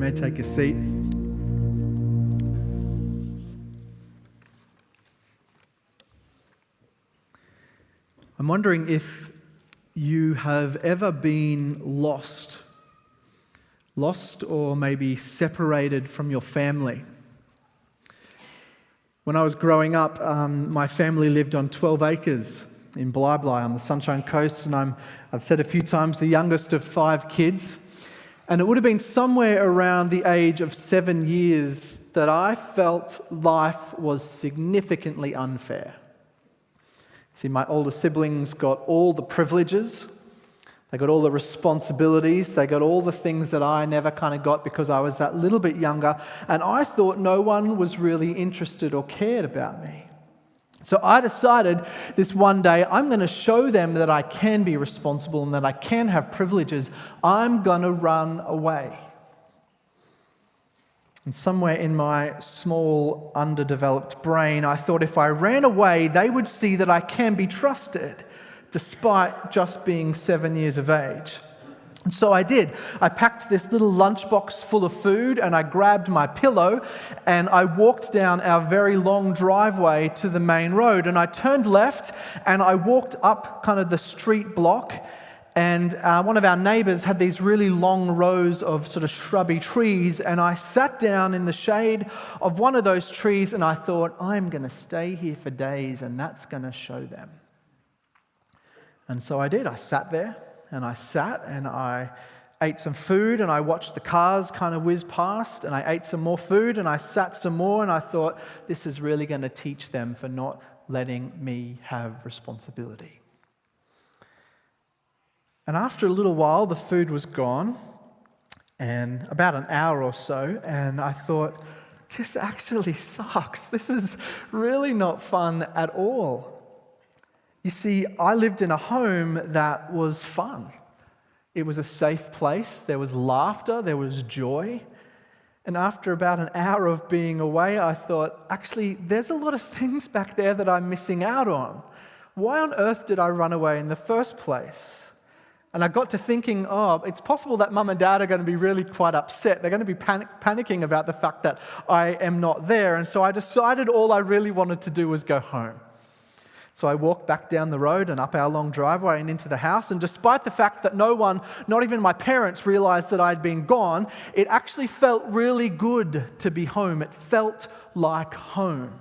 may take a seat. I'm wondering if you have ever been lost or maybe separated from your family. When I was growing up, my family lived on 12 acres in Bli on the Sunshine Coast, and I've said a few times, the youngest of 5 kids. And it would have been somewhere around the age of 7 years that I felt life was significantly unfair. See, my older siblings got all the privileges, they got all the responsibilities, they got all the things that I never kind of got because I was that little bit younger, and I thought no one was really interested or cared about me. So I decided this one day, I'm going to show them that I can be responsible and that I can have privileges. I'm going to run away. And somewhere in my small, underdeveloped brain, I thought if I ran away, they would see that I can be trusted, despite just being 7 years of age. And so I did. I packed this little lunchbox full of food and I grabbed my pillow and I walked down our very long driveway to the main road, and I turned left and I walked up kind of the street block, and one of our neighbours had these really long rows of sort of shrubby trees, and I sat down in the shade of one of those trees and I thought, I'm going to stay here for days and that's going to show them. And so I did. I sat there. And I sat and I ate some food and I watched the cars kind of whiz past, and I ate some more food and I sat some more, and I thought, this is really going to teach them for not letting me have responsibility. And after a little while, the food was gone, and about an hour or so, and I thought, this actually sucks. This is really not fun at all. You see, I lived in a home that was fun. It was a safe place. There was laughter. There was joy. And after about an hour of being away, I thought, actually, there's a lot of things back there that I'm missing out on. Why on earth did I run away in the first place? And I got to thinking, it's possible that mum and dad are going to be really quite upset. They're going to be panicking about the fact that I am not there. And so I decided all I really wanted to do was go home. So I walked back down the road and up our long driveway and into the house, and despite the fact that no one, not even my parents, realized that I'd been gone, it actually felt really good to be home. It felt like home.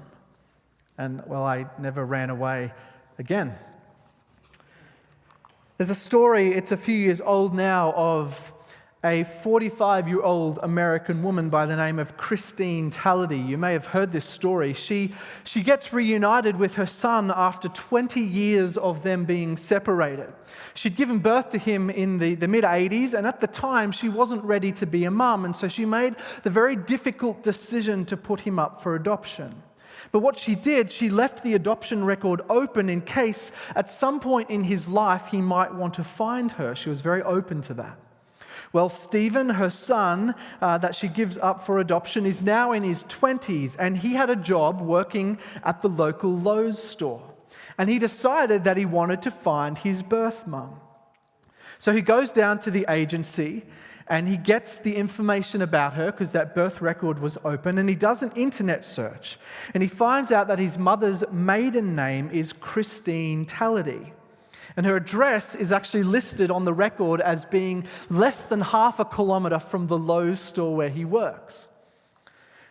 And, well, I never ran away again. There's a story, it's a few years old now, of a 45-year-old American woman by the name of Christine Tallady. You may have heard this story. She gets reunited with her son after 20 years of them being separated. She'd given birth to him in the mid-80s, and at the time she wasn't ready to be a mum, and so she made the very difficult decision to put him up for adoption. But what she did, she left the adoption record open in case at some point in his life he might want to find her. She was very open to that. Well, Stephen, her son, that she gives up for adoption, is now in his 20s, and he had a job working at the local Lowe's store. And he decided that he wanted to find his birth mum. So he goes down to the agency, and he gets the information about her because that birth record was open, and he does an internet search. And he finds out that his mother's maiden name is Christine Tallady. And her address is actually listed on the record as being less than half a kilometre from the Lowe's store where he works.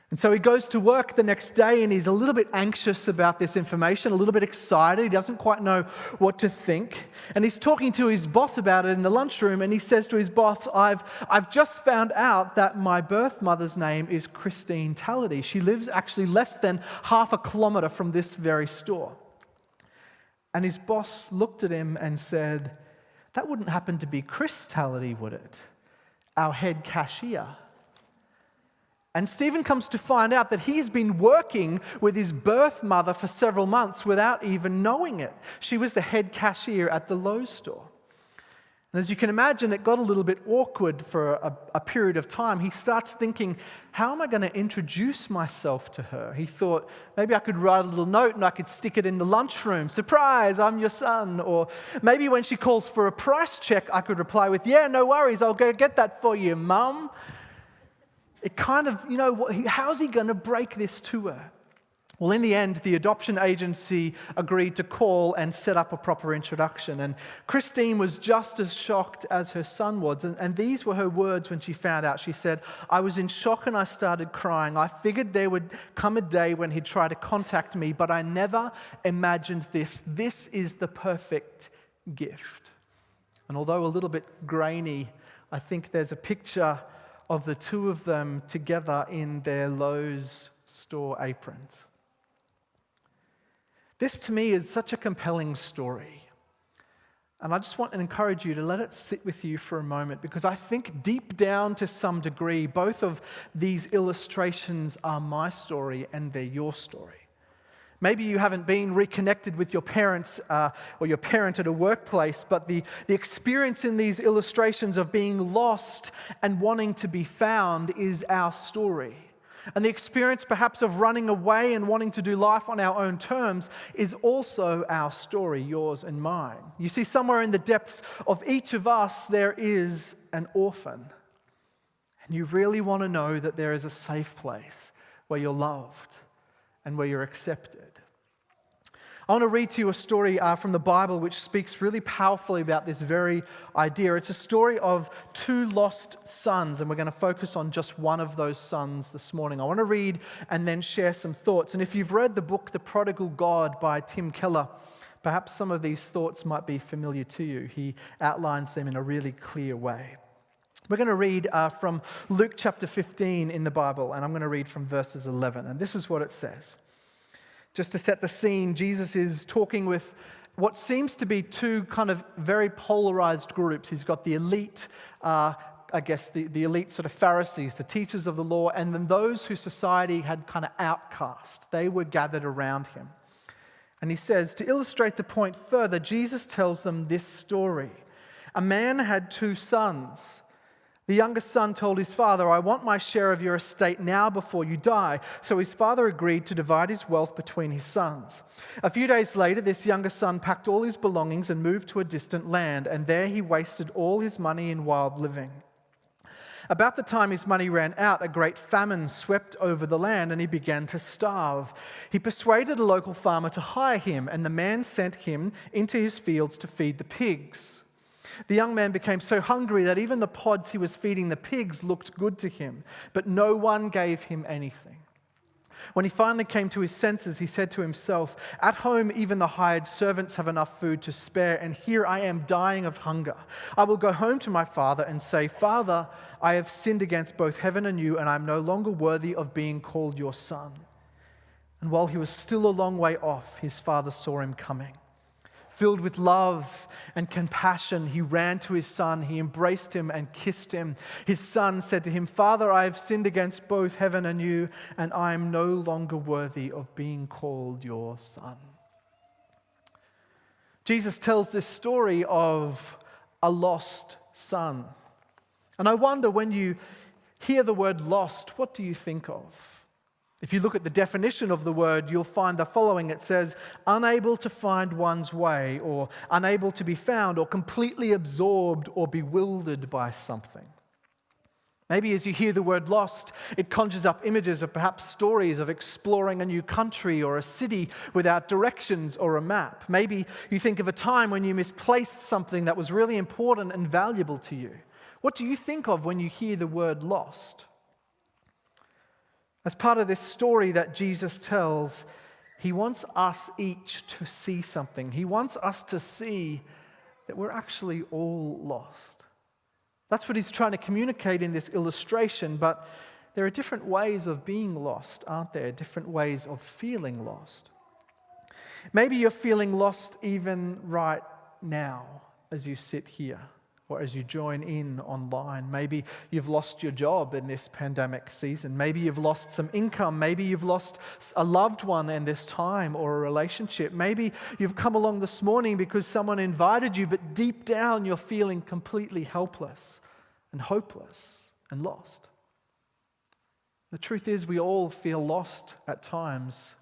And so he goes to work the next day and he's a little bit anxious about this information, a little bit excited. He doesn't quite know what to think. And he's talking to his boss about it in the lunchroom, and he says to his boss, I've just found out that my birth mother's name is Christine Tallady. She lives actually less than half a kilometre from this very store. And his boss looked at him and said, that wouldn't happen to be Chris Tallady, would it? Our head cashier. And Stephen comes to find out that he's been working with his birth mother for several months without even knowing it. She was the head cashier at the Lowe's store. And as you can imagine, it got a little bit awkward for a period of time. He starts thinking, how am I going to introduce myself to her? He thought, maybe I could write a little note and I could stick it in the lunchroom. Surprise, I'm your son. Or maybe when she calls for a price check, I could reply with, yeah, no worries, I'll go get that for you, Mum. it kind of, how's he going to break this to her? Well, in the end, the adoption agency agreed to call and set up a proper introduction. And Christine was just as shocked as her son was. And these were her words when she found out. She said, "I was in shock and I started crying. I figured there would come a day when he'd try to contact me, but I never imagined this. This is the perfect gift." And although a little bit grainy, I think there's a picture of the two of them together in their Lowe's store aprons. This to me is such a compelling story. And I just want to encourage you to let it sit with you for a moment, because I think deep down to some degree, both of these illustrations are my story and they're your story. Maybe you haven't been reconnected with your parents or your parent at a workplace, but the experience in these illustrations of being lost and wanting to be found is our story. And the experience perhaps of running away and wanting to do life on our own terms is also our story, yours and mine. You see, somewhere in the depths of each of us, there is an orphan. And you really want to know that there is a safe place where you're loved and where you're accepted. I want to read to you a story from the Bible which speaks really powerfully about this very idea. It's a story of two lost sons, and we're going to focus on just one of those sons this morning. I want to read and then share some thoughts. And if you've read the book, The Prodigal God by Tim Keller, perhaps some of these thoughts might be familiar to you. He outlines them in a really clear way. We're going to read from Luke chapter 15 in the Bible, and I'm going to read from verses 11. And this is what it says. Just to set the scene, Jesus is talking with what seems to be two kind of very polarized groups. He's got the elite, the elite sort of Pharisees, the teachers of the law, and then those who society had kind of outcast. They were gathered around him. And he says, to illustrate the point further, Jesus tells them this story. A man had two sons. The youngest son told his father, "I want my share of your estate now before you die." So his father agreed to divide his wealth between his sons. A few days later, this younger son packed all his belongings and moved to a distant land, and there he wasted all his money in wild living. About the time his money ran out, a great famine swept over the land, and he began to starve. He persuaded a local farmer to hire him, and the man sent him into his fields to feed the pigs. The young man became so hungry that even the pods he was feeding the pigs looked good to him, but no one gave him anything. When he finally came to his senses, he said to himself, "At home, even the hired servants have enough food to spare, and here I am dying of hunger. I will go home to my father and say, 'Father, I have sinned against both heaven and you, and I am no longer worthy of being called your son.' And while he was still a long way off, his father saw him coming. Filled with love and compassion, he ran to his son. He embraced him and kissed him. His son said to him, 'Father, I have sinned against both heaven and you, and I am no longer worthy of being called your son.'" Jesus tells this story of a lost son. And I wonder, when you hear the word lost, what do you think of? If you look at the definition of the word, you'll find the following. It says, unable to find one's way, or unable to be found, or completely absorbed or bewildered by something. Maybe as you hear the word lost, it conjures up images of perhaps stories of exploring a new country or a city without directions or a map. Maybe you think of a time when you misplaced something that was really important and valuable to you. What do you think of when you hear the word lost? As part of this story that Jesus tells, he wants us each to see something. He wants us to see that we're actually all lost. That's what he's trying to communicate in this illustration, but there are different ways of being lost, aren't there? Different ways of feeling lost. Maybe you're feeling lost even right now as you sit here, or as you join in online. Maybe you've lost your job in this pandemic season. Maybe you've lost some income. Maybe you've lost a loved one in this time, or a relationship. Maybe you've come along this morning because someone invited you, but deep down you're feeling completely helpless and hopeless and lost. The truth is, we all feel lost at times,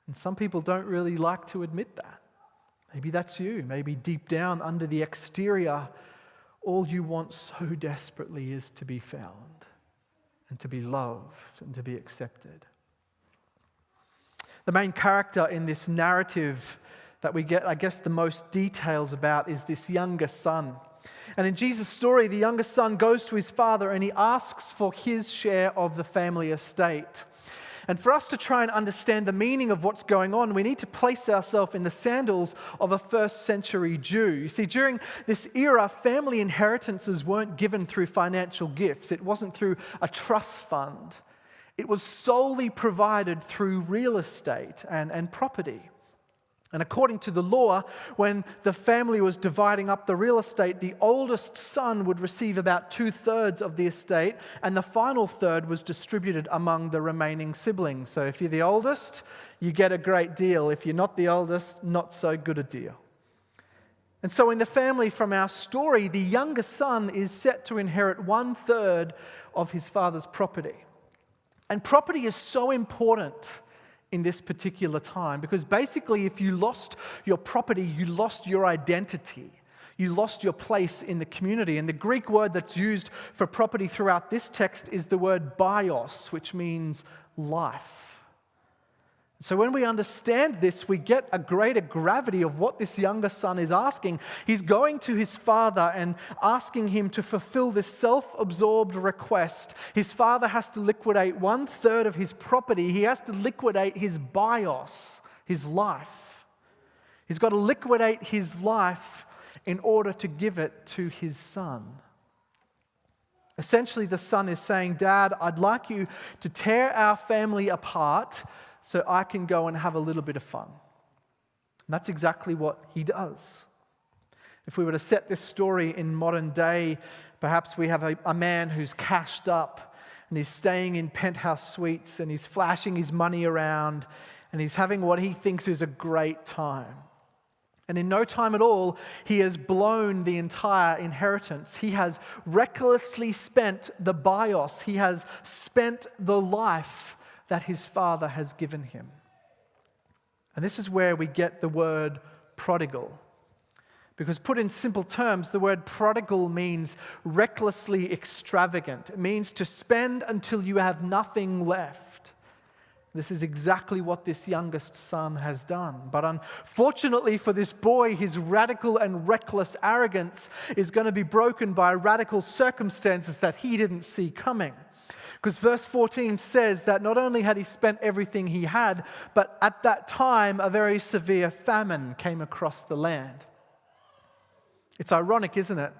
and some people don't really like to admit that. Maybe that's you. Maybe deep down under the exterior, all you want so desperately is to be found and to be loved and to be accepted. The main character in this narrative that we get, I guess, the most details about is this younger son. And in Jesus' story, the younger son goes to his father and he asks for his share of the family estate. And for us to try and understand the meaning of what's going on, we need to place ourselves in the sandals of a first century Jew. You see, during this era, family inheritances weren't given through financial gifts. It wasn't through a trust fund. It was solely provided through real estate and property. And according to the law, when the family was dividing up the real estate, the oldest son would receive about 2/3 of the estate, and the final third was distributed among the remaining siblings. So if you're the oldest, you get a great deal. If you're not the oldest, not so good a deal. And so in the family from our story, the younger son is set to inherit 1/3 of his father's property. And property is so important in this particular time because basically if you lost your property, you lost your identity. You lost your place in the community. And the Greek word that's used for property throughout this text is the word bios, which means life. So when we understand this, we get a greater gravity of what this younger son is asking. He's going to his father and asking him to fulfill this self-absorbed request. His father has to liquidate 1/3 of his property. He has to liquidate his bios, his life. He's got to liquidate his life in order to give it to his son. Essentially, the son is saying, Dad, I'd like you to tear our family apart so I can go and have a little bit of fun. And that's exactly what he does. If we were to set this story in modern day, perhaps we have a man who's cashed up and he's staying in penthouse suites and he's flashing his money around and he's having what he thinks is a great time. And in no time at all, he has blown the entire inheritance. He has recklessly spent the bios. He has spent the life that his father has given him. And this is where we get the word prodigal. Because put in simple terms, the word prodigal means recklessly extravagant. It means to spend until you have nothing left. This is exactly what this youngest son has done. But unfortunately for this boy, his radical and reckless arrogance is going to be broken by radical circumstances that he didn't see coming. Because verse 14 says that not only had he spent everything he had, but at that time a very severe famine came across the land. It's ironic, isn't it?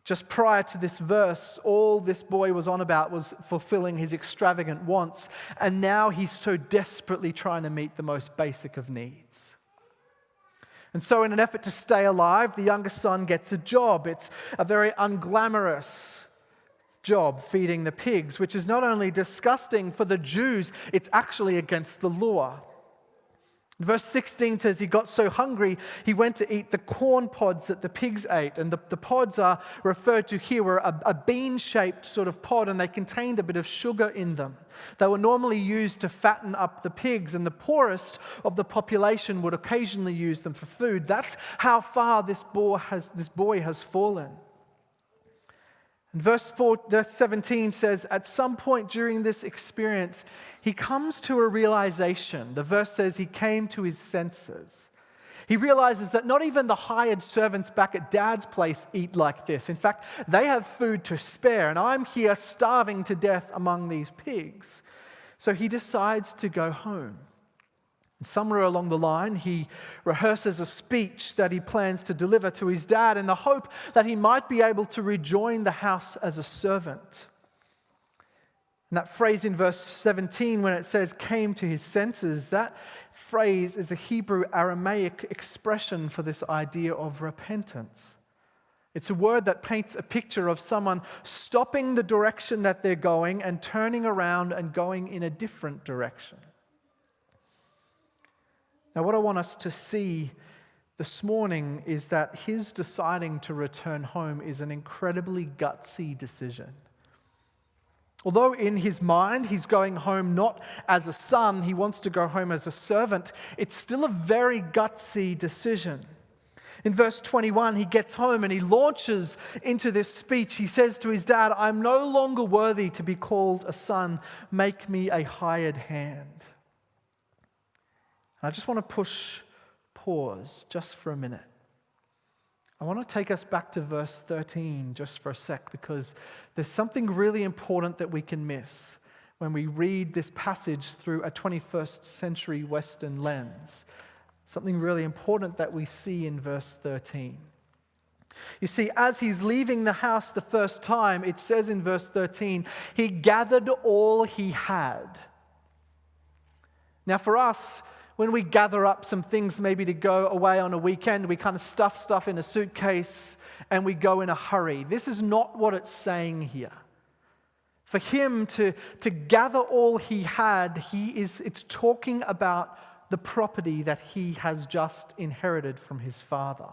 Just prior to this verse, all this boy was on about was fulfilling his extravagant wants, and now he's so desperately trying to meet the most basic of needs. And so in an effort to stay alive, the youngest son gets a job. It's a very unglamorous job, feeding the pigs, which is not only disgusting for the Jews, it's actually against the law. Verse 16 says he got so hungry, he went to eat the corn pods that the pigs ate. And the pods are referred to here were a bean-shaped sort of pod, and they contained a bit of sugar in them. They were normally used to fatten up the pigs, and the poorest of the population would occasionally use them for food. That's how far this boy has fallen. And verse 17 says, at some point during this experience, he comes to a realization. The verse says he came to his senses. He realizes that not even the hired servants back at Dad's place eat like this. In fact, they have food to spare, and I'm here starving to death among these pigs. So he decides to go home. Somewhere along the line, he rehearses a speech that he plans to deliver to his dad in the hope that he might be able to rejoin the house as a servant. And that phrase in verse 17, when it says came to his senses, that phrase is a Hebrew Aramaic expression for this idea of repentance. It's a word that paints a picture of someone stopping the direction that they're going and turning around and going in a different direction. Now, what I want us to see this morning is that his deciding to return home is an incredibly gutsy decision. Although in his mind he's going home not as a son, he wants to go home as a servant, it's still a very gutsy decision. In verse 21, he gets home and he launches into this speech. He says to his dad, "I'm no longer worthy to be called a son. Make me a hired hand." And I just want to pause just for a minute. I want to take us back to verse 13 just for a sec, because there's something really important that we can miss when we read this passage through a 21st century Western lens. Something really important that we see in verse 13. You see, as he's leaving the house the first time, it says in verse 13, he gathered all he had. Now for us, when we gather up some things maybe to go away on a weekend, we kind of stuff stuff in a suitcase and we go in a hurry. This is not what it's saying here. For him to gather all he had, it's talking about the property that he has just inherited from his father.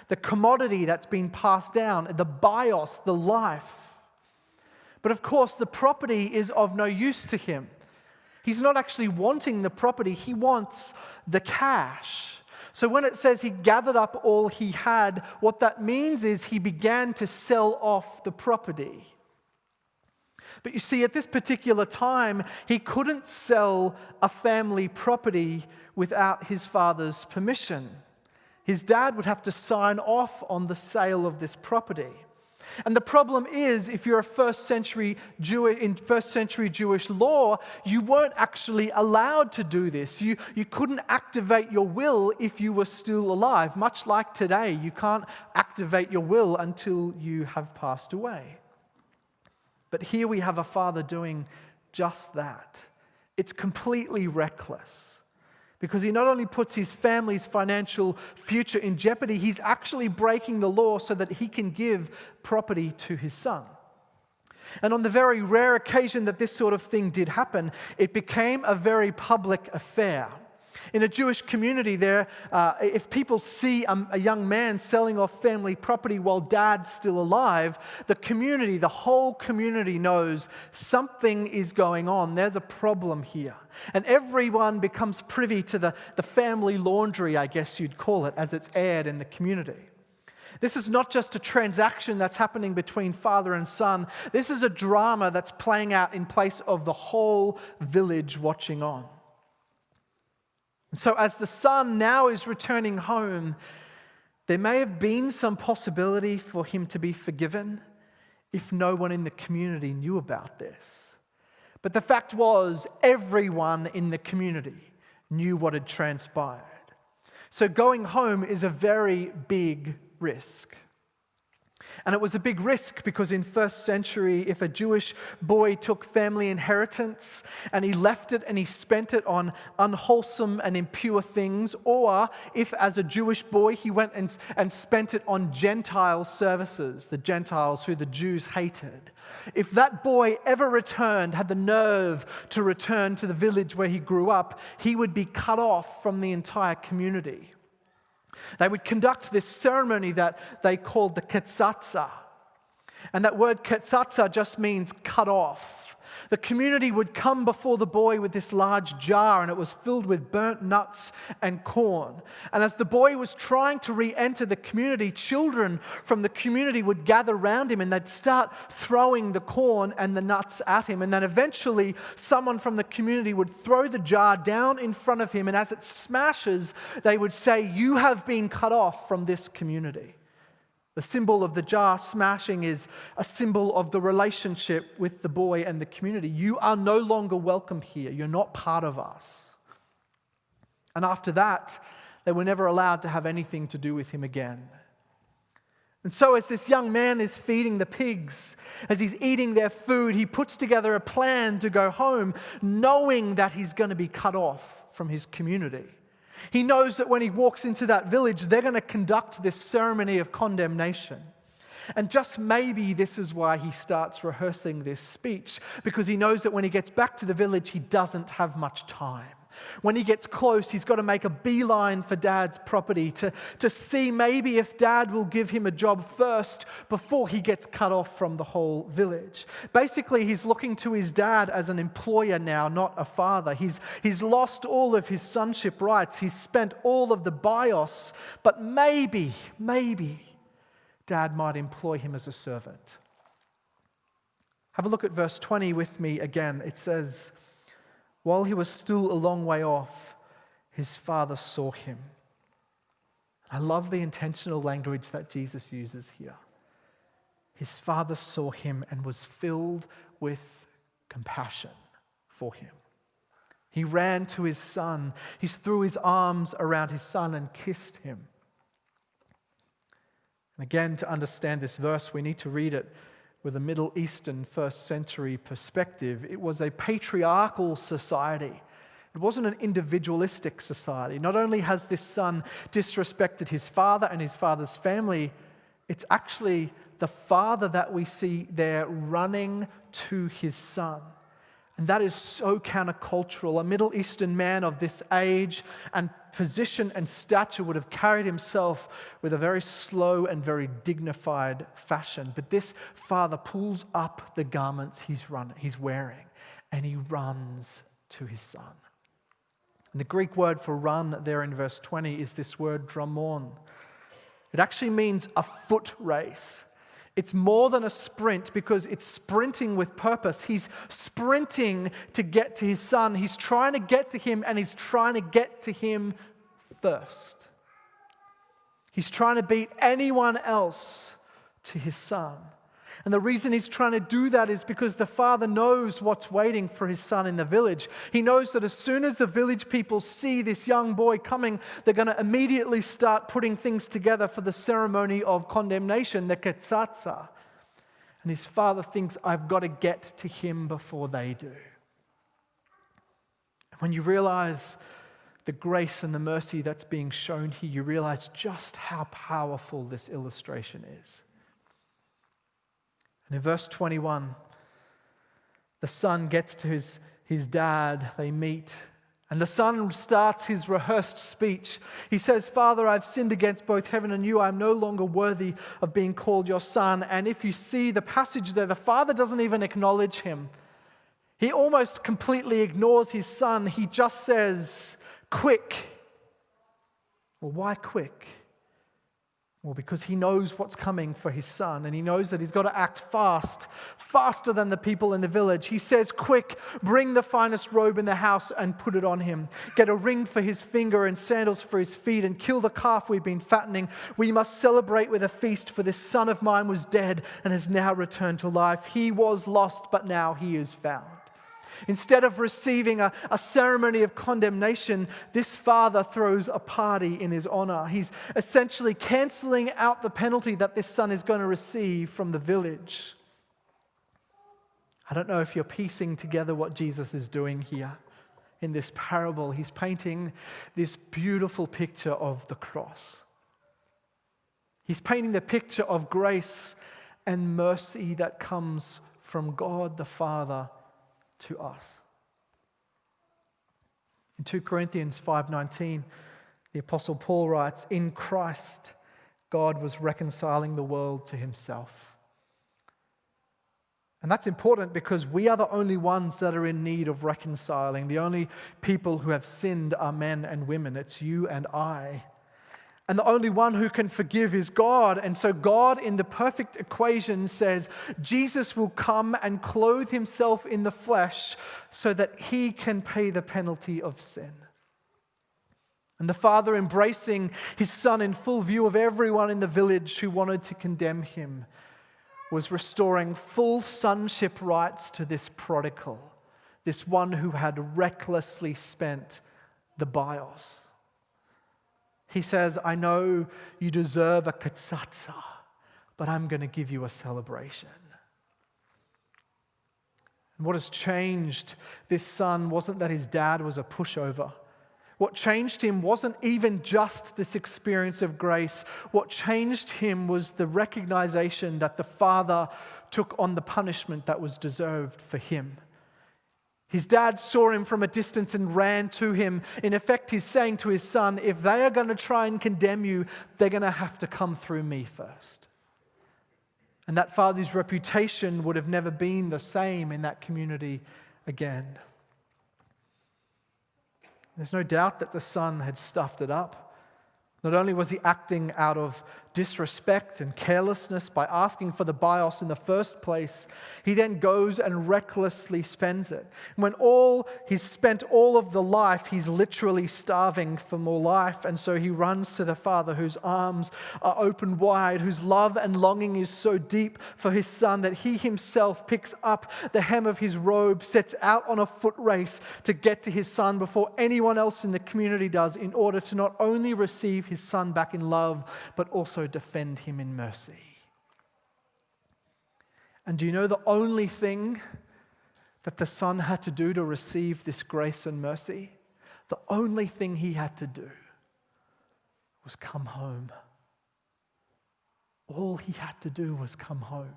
The commodity that's been passed down, the bios, the life. But of course, the property is of no use to him. He's not actually wanting the property, he wants the cash. So when it says he gathered up all he had, what that means is he began to sell off the property. But you see, at this particular time, he couldn't sell a family property without his father's permission. His dad would have to sign off on the sale of this property. And the problem is, if you're in first century Jewish law, you weren't actually allowed to do this. You couldn't activate your will if you were still alive. Much like today, you can't activate your will until you have passed away. But here we have a father doing just that. It's completely reckless, because he not only puts his family's financial future in jeopardy, he's actually breaking the law so that he can give property to his son. And on the very rare occasion that this sort of thing did happen, it became a very public affair. In a Jewish community there, if people see a young man selling off family property while dad's still alive, the whole community knows something is going on. There's a problem here. And everyone becomes privy to the family laundry, I guess you'd call it, as it's aired in the community. This is not just a transaction that's happening between father and son. This is a drama that's playing out in place of the whole village watching on. And so as the son now is returning home, there may have been some possibility for him to be forgiven if no one in the community knew about this. But the fact was, everyone in the community knew what had transpired. So going home is a very big risk. And it was a big risk because in first century, if a Jewish boy took family inheritance and he left it and he spent it on unwholesome and impure things, or if as a Jewish boy he went and spent it on Gentile services, the Gentiles who the Jews hated, if that boy ever returned, had the nerve to return to the village where he grew up, he would be cut off from the entire community. They would conduct this ceremony that they called the ketzatza. And that word ketzatza just means cut off. The community would come before the boy with this large jar, and it was filled with burnt nuts and corn. And as the boy was trying to re-enter the community, children from the community would gather around him and they'd start throwing the corn and the nuts at him. And then eventually someone from the community would throw the jar down in front of him, and as it smashes, they would say, "You have been cut off from this community." The symbol of the jar smashing is a symbol of the relationship with the boy and the community. You are no longer welcome here. You're not part of us. And after that, they were never allowed to have anything to do with him again. And so as this young man is feeding the pigs, as he's eating their food, he puts together a plan to go home, knowing that he's going to be cut off from his community. He knows that when he walks into that village, they're going to conduct this ceremony of condemnation. And just maybe this is why he starts rehearsing this speech, because he knows that when he gets back to the village, he doesn't have much time. When he gets close, he's got to make a beeline for Dad's property to see maybe if Dad will give him a job first before he gets cut off from the whole village. Basically, he's looking to his dad as an employer now, not a father. He's lost all of his sonship rights. He's spent all of the bios, but maybe Dad might employ him as a servant. Have a look at verse 20 with me again. It says, while he was still a long way off, his father saw him. I love the intentional language that Jesus uses here. His father saw him and was filled with compassion for him. He ran to his son. He threw his arms around his son and kissed him. And again, to understand this verse, we need to read it with a Middle Eastern first century perspective. It was a patriarchal society. It wasn't an individualistic society. Not only has this son disrespected his father and his father's family, it's actually the father that we see there running to his son. And that is so countercultural. A Middle Eastern man of this age and position and stature would have carried himself with a very slow and very dignified fashion. But this father pulls up the garments he's wearing and he runs to his son. And the Greek word for run there in verse 20 is this word dramon. It actually means a foot race. It's more than a sprint because it's sprinting with purpose. He's sprinting to get to his son. He's trying to get to him and he's trying to get to him first. He's trying to beat anyone else to his son. And the reason he's trying to do that is because the father knows what's waiting for his son in the village. He knows that as soon as the village people see this young boy coming, they're going to immediately start putting things together for the ceremony of condemnation, the ketsatsa. And his father thinks, I've got to get to him before they do. And when you realize the grace and the mercy that's being shown here, you realize just how powerful this illustration is. And in verse 21, the son gets to his dad, they meet, and the son starts his rehearsed speech. He says, Father, I've sinned against both heaven and you. I'm no longer worthy of being called your son. And if you see the passage there, the father doesn't even acknowledge him. He almost completely ignores his son. He just says, quick. Well, why quick? Well, because he knows what's coming for his son, and he knows that he's got to act fast, faster than the people in the village. He says, quick, bring the finest robe in the house and put it on him. Get a ring for his finger and sandals for his feet, and kill the calf we've been fattening. We must celebrate with a feast, for this son of mine was dead and has now returned to life. He was lost, but now he is found. Instead of receiving a ceremony of condemnation, this father throws a party in his honor. He's essentially canceling out the penalty that this son is going to receive from the village. I don't know if you're piecing together what Jesus is doing here in this parable. He's painting this beautiful picture of the cross. He's painting the picture of grace and mercy that comes from God the Father to us. In 2 Corinthians 5:19, the Apostle Paul writes, in Christ, God was reconciling the world to himself. And that's important because we are the only ones that are in need of reconciling. The only people who have sinned are men and women. It's you and I. And the only one who can forgive is God. And so God, in the perfect equation, says Jesus will come and clothe himself in the flesh so that he can pay the penalty of sin. And the father, embracing his son in full view of everyone in the village who wanted to condemn him, was restoring full sonship rights to this prodigal, this one who had recklessly spent the bios. He says, I know you deserve a ketsatsa, but I'm going to give you a celebration. And what has changed this son wasn't that his dad was a pushover. What changed him wasn't even just this experience of grace. What changed him was the recognition that the father took on the punishment that was deserved for him. His dad saw him from a distance and ran to him. In effect, he's saying to his son, if they are going to try and condemn you, they're going to have to come through me first. And that father's reputation would have never been the same in that community again. There's no doubt that the son had stuffed it up. Not only was he acting out of disrespect and carelessness by asking for the bios in the first place, he then goes and recklessly spends it. When he's spent all of the life, he's literally starving for more life. And so he runs to the father whose arms are open wide, whose love and longing is so deep for his son that he himself picks up the hem of his robe, sets out on a foot race to get to his son before anyone else in the community does, in order to not only receive his son back in love, but also defend him in mercy. And do you know the only thing that the son had to do to receive this grace and mercy? The only thing he had to do was come home. All he had to do was come home.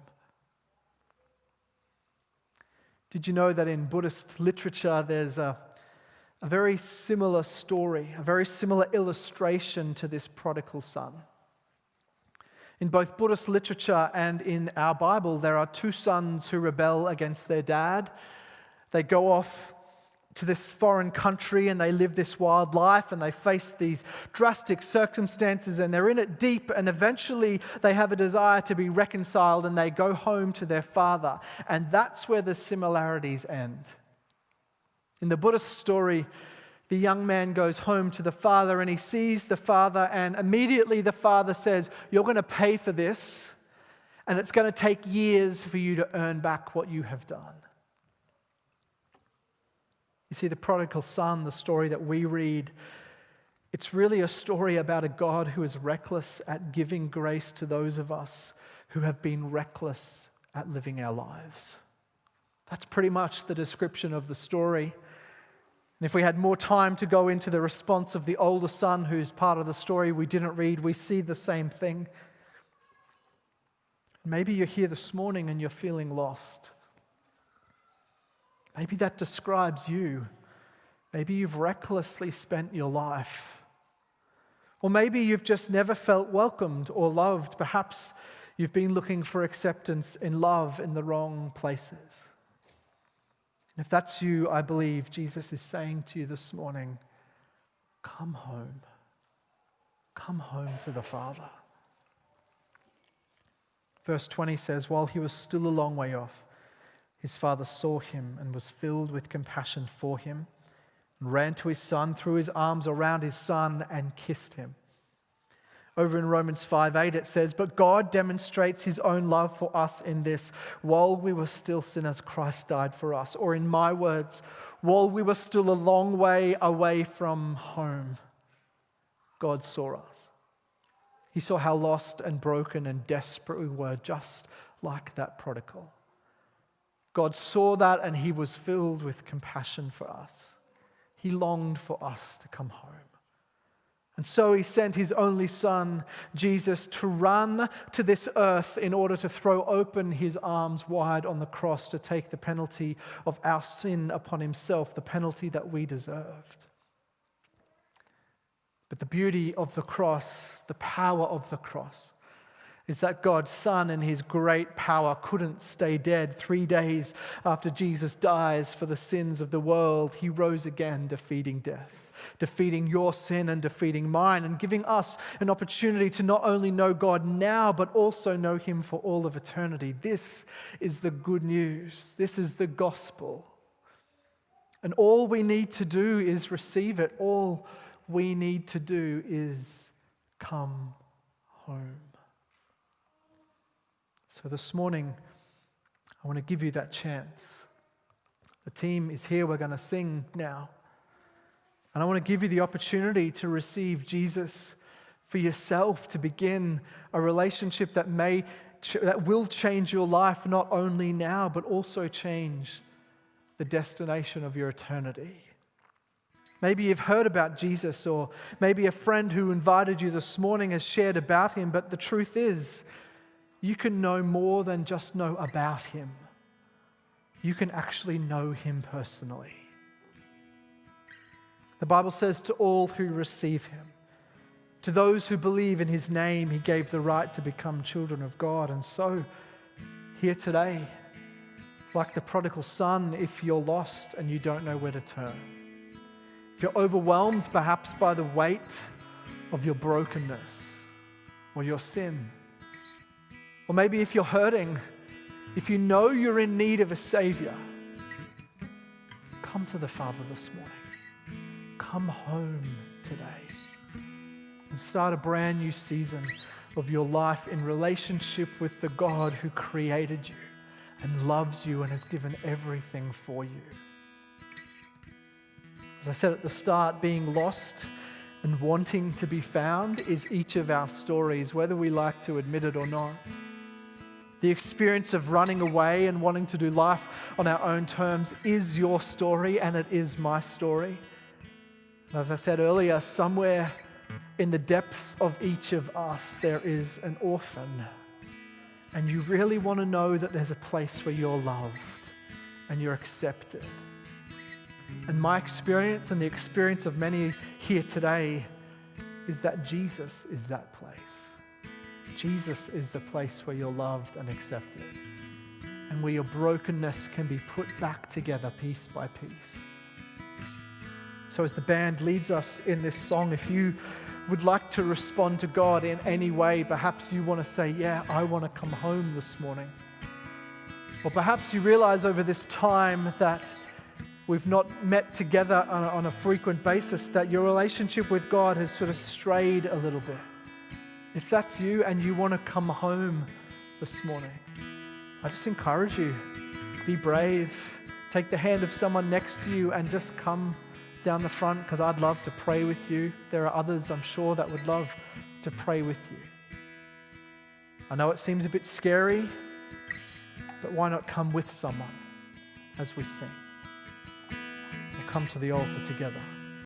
Did you know that in Buddhist literature there's a very similar story, a very similar illustration to this prodigal son? In both Buddhist literature and in our Bible, there are two sons who rebel against their dad. They go off to this foreign country and they live this wild life and they face these drastic circumstances and they're in it deep, and eventually they have a desire to be reconciled and they go home to their father. And that's where the similarities end. In the Buddhist story, the young man goes home to the father and he sees the father, and immediately the father says, "You're going to pay for this, and it's going to take years for you to earn back what you have done." You see, the prodigal son, the story that we read, it's really a story about a God who is reckless at giving grace to those of us who have been reckless at living our lives. That's pretty much the description of the story. And if we had more time to go into the response of the older son, who's part of the story we didn't read, we see the same thing. Maybe you're here this morning and you're feeling lost. Maybe that describes you. Maybe you've recklessly spent your life. Or maybe you've just never felt welcomed or loved. Perhaps you've been looking for acceptance in love in the wrong places. And if that's you, I believe Jesus is saying to you this morning, come home. Come home to the Father. Verse 20 says, while he was still a long way off, his father saw him and was filled with compassion for him, and ran to his son, threw his arms around his son and kissed him. Over in Romans 5:8 it says, but God demonstrates his own love for us in this: while we were still sinners, Christ died for us. Or in my words, while we were still a long way away from home, God saw us. He saw how lost and broken and desperate we were, just like that prodigal. God saw that and he was filled with compassion for us. He longed for us to come home. And so he sent his only son, Jesus, to run to this earth in order to throw open his arms wide on the cross to take the penalty of our sin upon himself, the penalty that we deserved. But the beauty of the cross, the power of the cross, is that God's Son in his great power couldn't stay dead. 3 days after Jesus dies for the sins of the world, he rose again, defeating death, defeating your sin and defeating mine, and giving us an opportunity to not only know God now, but also know him for all of eternity. This is the good news. This is the gospel. And all we need to do is receive it. All we need to do is come home. So this morning, I want to give you that chance. The team is here. We're going to sing now. And I want to give you the opportunity to receive Jesus for yourself, to begin a relationship that will change your life, not only now, but also change the destination of your eternity. Maybe you've heard about Jesus, or maybe a friend who invited you this morning has shared about him, but the truth is, you can know more than just know about him. you can actually know him personally. The Bible says, to all who receive him, to those who believe in his name, he gave the right to become children of God. And so, here today, like the prodigal son, if you're lost and you don't know where to turn, if you're overwhelmed perhaps by the weight of your brokenness or your sin, or maybe if you're hurting, if you know you're in need of a Savior, come to the Father this morning. Come home today and start a brand new season of your life in relationship with the God who created you and loves you and has given everything for you. As I said at the start, being lost and wanting to be found is each of our stories, whether we like to admit it or not. The experience of running away and wanting to do life on our own terms is your story, and it is my story. And as I said earlier, somewhere in the depths of each of us, there is an orphan. And you really want to know that there's a place where you're loved and you're accepted. And my experience and the experience of many here today is that Jesus is that place. Jesus is the place where you're loved and accepted, and where your brokenness can be put back together piece by piece. So as the band leads us in this song, if you would like to respond to God in any way, perhaps you want to say, yeah, I want to come home this morning. Or perhaps you realize over this time that we've not met together on a frequent basis, that your relationship with God has sort of strayed a little bit. If that's you and you want to come home this morning, I just encourage you, be brave. Take the hand of someone next to you and just come down the front, because I'd love to pray with you. There are others, I'm sure, that would love to pray with you. I know it seems a bit scary, but why not come with someone as we sing? We'll come to the altar together.